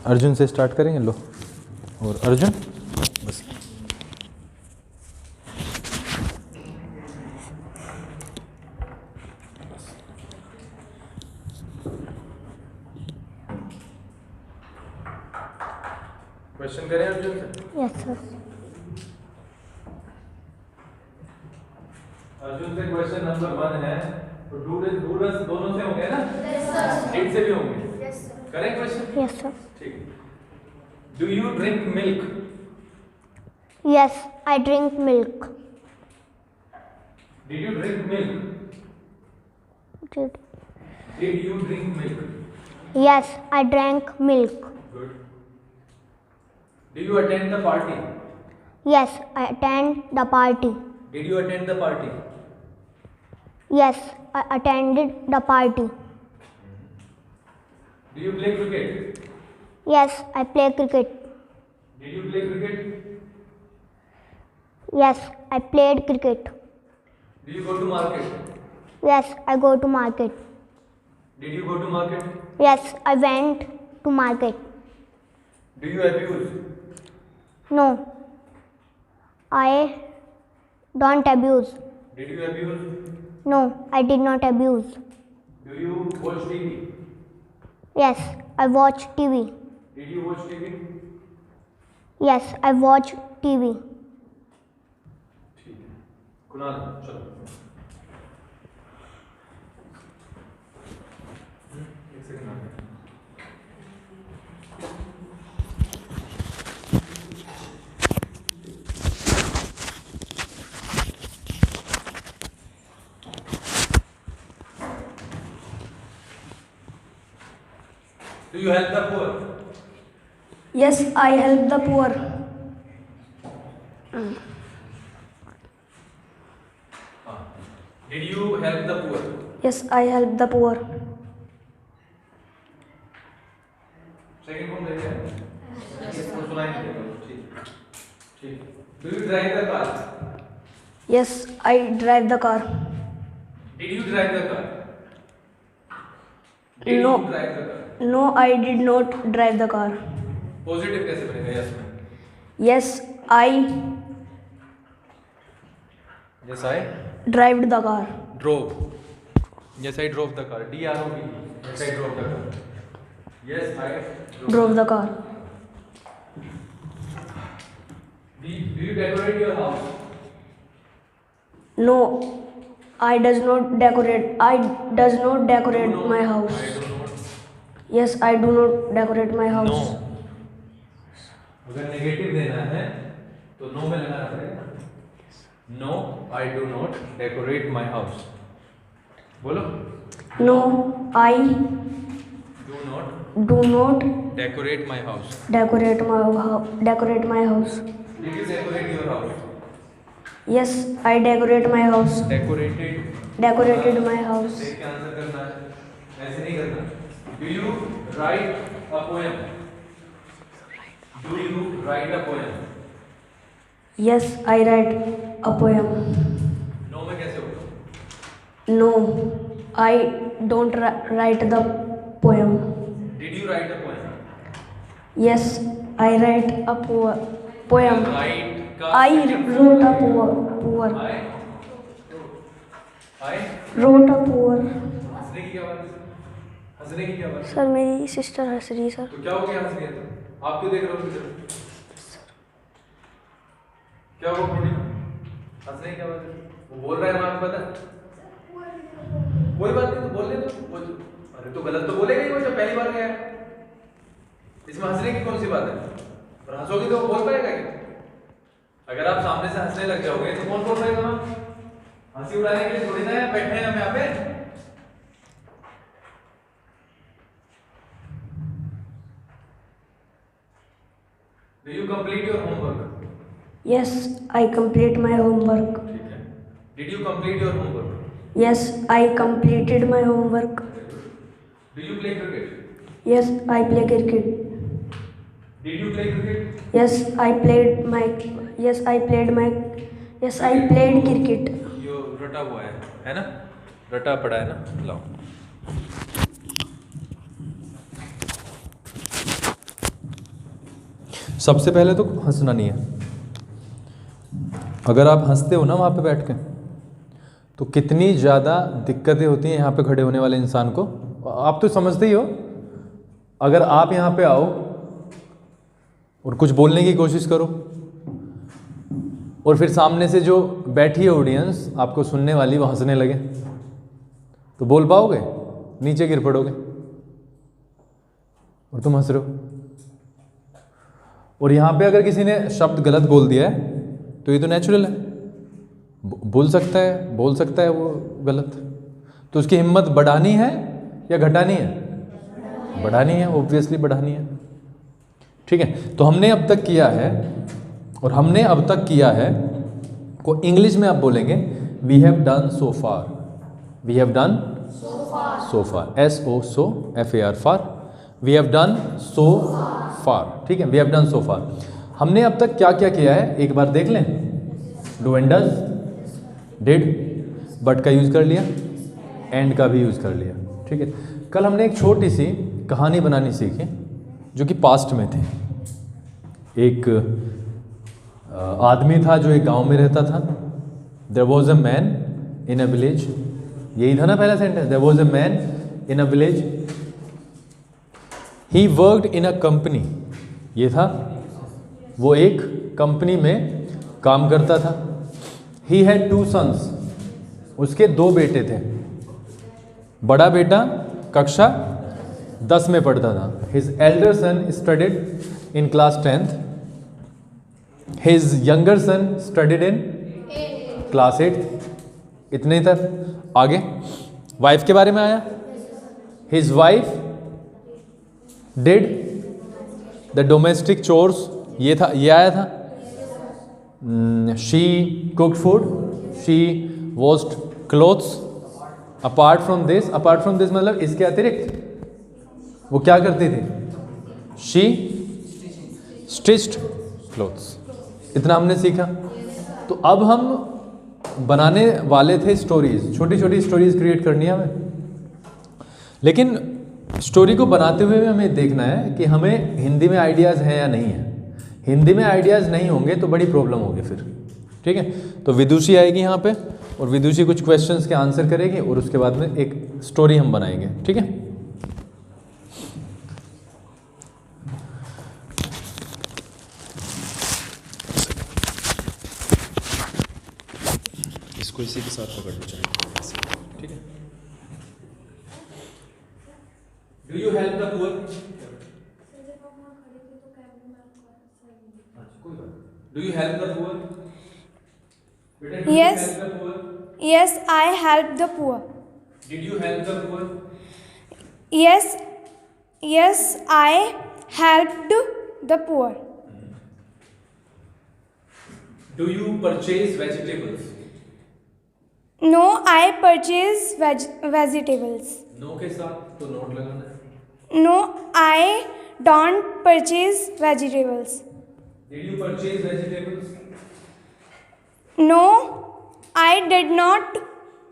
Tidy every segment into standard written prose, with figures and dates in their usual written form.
अर्जुन से स्टार्ट करेंगे। लो, और अर्जुन बस। क्वेश्चन करें अर्जुन से। Yes sir. अर्जुन से क्वेश्चन नंबर 1 है, तो डूरस दोनों से होंगे ना? Yes sir. 8 से भी होंगे? Yes sir. करें क्वेश्चन? Yes sir. ठीक। Do you drink milk? Yes, I drink milk. Did you drink milk? Did you drink milk? Yes, I drank milk. Good. Do you attend the party? Yes, I attend the party. Did you attend the party? Yes, I attended the party. Do you play cricket? Yes, I play cricket. Did you play cricket? Yes, I played cricket. Do you go to market? Yes, I go to market. Did you go to market? Yes, I went to market. Do you abuse? No, I don't abuse. Did you abuse? No, I did not abuse. Do you watch TV? Yes, I watch TV. Did you watch TV? Yes, I watch TV. ठीक है। कुणाल चलो। एक second आ गया। Do you help the poor? Yes, I help the poor. Did you help the poor? Yes, I help the poor. Second कौन देगा? इसको सुनाई नहीं देगा। ठीक ठीक। Do you drive the car? Yes, I drive the car. Did you drive the car? Did No. you drive the car? No, I did not drive the car. Positive कैसे बनेगा यस में? Yes, I Yes, I drove the car. drove. Yes, I drove the car. D-R-O-V. Yes, I drove the car. Yes, I Drove the car. Do you decorate your house? No, I does not decorate. I does not decorate No, my house. I do not. Yes, I do not decorate my house. No. अगर negative देना है तो no में लगाना पड़ेगा। No, I do not decorate my house. बोलो। No, I Do not do not decorate my house. decorate my house. Did you decorate your house? Yes, I decorate my house. Decorated. Decorated my house. देख के answer करना है, ऐसे नहीं करना। Do you write a poem? Do you write a poem? Yes, I write a poem. No में कैसे होगा? No, I don't write the poem. Did you write a poem? Yes, I write a poem. Write का I second wrote a form poem. है। I Wrote a poem. हंसने की क्या बात है? हंसने की क्या बात है? सर मेरी सिस्टर हंस रही है सर। तो क्या हो गया हंस रही है तो? आप क्यों देख रहे हो उधर? क्या हुआ पूर्णिमा? हंसने की क्या बात है? वो बोल रहा है वहां पे पता है? कोई बात नहीं, तो बोलने दो। अरे तो गलत तो बोलेगा ही वो, जब पहली बार गया है। इसमें हंसने की कौन सी बात है? और हंसोगी तो वो बोल पाएगा क्या? अगर आप सामने से हंसने लग जाओगे तो कौन बोल पाएगा वहां? हंसी उड़ाने के लिए थोड़ी ना है, बैठे हैं हम यहाँ पे। Do you complete your homework? Yes, I complete my homework. ठीक है। Did you complete your homework? Yes, I completed my homework. Do you play cricket? Yes, I play cricket. Did you play cricket? Yes, I played my. Yes, I played my. Yes, I played cricket. यो रटा हुआ है ना? रटा पड़ा है ना? लाओ। सबसे पहले तो हंसना नहीं है। अगर आप हंसते हो ना वहाँ पे बैठ के, तो कितनी ज़्यादा दिक्कतें होती हैं यहाँ पे खड़े होने वाले इंसान को। आप तो समझते ही हो, अगर आप यहाँ पे आओ और कुछ बोलने की कोशिश करो और फिर सामने से जो बैठी है ऑडियंस आपको सुनने वाली, वो हंसने लगे, तो बोल पाओगे? नीचे गिर पड़ोगे। और तुम हंस रहे हो। और यहाँ पे अगर किसी ने शब्द गलत बोल दिया है तो ये तो नेचुरल है, बोल सकता है वो गलत, तो उसकी हिम्मत बढ़ानी है या घटानी है? बढ़ानी है, ऑब्वियसली बढ़ानी है। ठीक है, तो हमने अब तक किया है, और हमने अब तक किया है को इंग्लिश में आप बोलेंगे we have done so far. We have done so far, SO far, we have done so far. ठीक है, we have done so far. हमने अब तक क्या क्या किया है एक बार देख लें। Do and does, did, but का यूज़ कर लिया, एंड का भी यूज़ कर लिया। ठीक है, कल हमने एक छोटी सी कहानी बनानी सीखी जो कि पास्ट में थी। एक आदमी था जो एक गांव में रहता था। There was a man in a village, यही था ना पहला sentence, there was a man in a village, he worked in a company. ये था, वो एक कंपनी में काम करता था। ही हैड 2 sons, उसके 2 बेटे थे। बड़ा बेटा कक्षा 10 में पढ़ता था। His elder son studied in class 10th, his younger son studied in class 8th। इतने तक आगे वाइफ के बारे में आया। His wife did the domestic chores, ये आया था। She cooked food, she washed clothes. Apart from this मतलब इसके अतिरिक्त वो क्या करती थी? She stitched clothes. इतना हमने सीखा। तो अब हम बनाने वाले थे स्टोरीज, छोटी छोटी स्टोरीज क्रिएट करनी है हमें। लेकिन स्टोरी को बनाते हुए हमें देखना है कि हमें हिंदी में आइडियाज़ हैं या नहीं है। हिंदी में आइडियाज़ नहीं होंगे तो बड़ी प्रॉब्लम होगी फिर। ठीक है, तो विदुषी आएगी यहाँ पे और विदुषी कुछ क्वेश्चंस के आंसर करेगी और उसके बाद में एक स्टोरी हम बनाएंगे। ठीक है, इसको इसी के साथ पकड़ लो चाहिए। ठीक है, do you help the poor? Do you help the poor? Yes. Yes, I help the poor. Did you help the poor? Yes, I helped the poor. Do you purchase vegetables? No, I purchase vegetables. No के साथ तो note लगाना है। No, I don't purchase vegetables. Did you purchase vegetables? No, I did not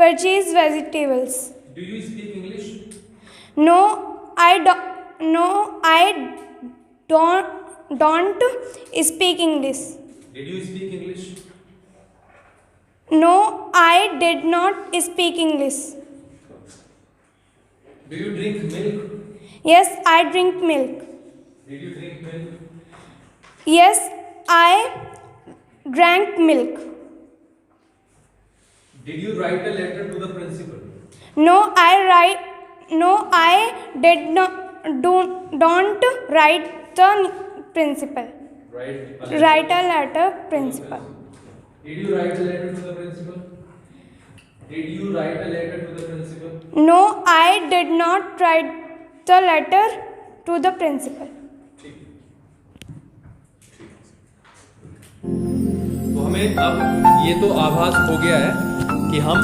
purchase vegetables. Do you speak English? No, I don't speak English. Did you speak English? No, I did not speak English. Do you drink milk? Yes, I drink milk. Did you drink milk? Yes, I drank milk. Did you write a letter to the principal? No, I did not. Don't write the principal. Write a letter principal. Did you write a letter to the principal? Did you write a letter to the principal? No, I did not write the letter to the principal. तो हमें अब ये तो आभास हो गया है कि हम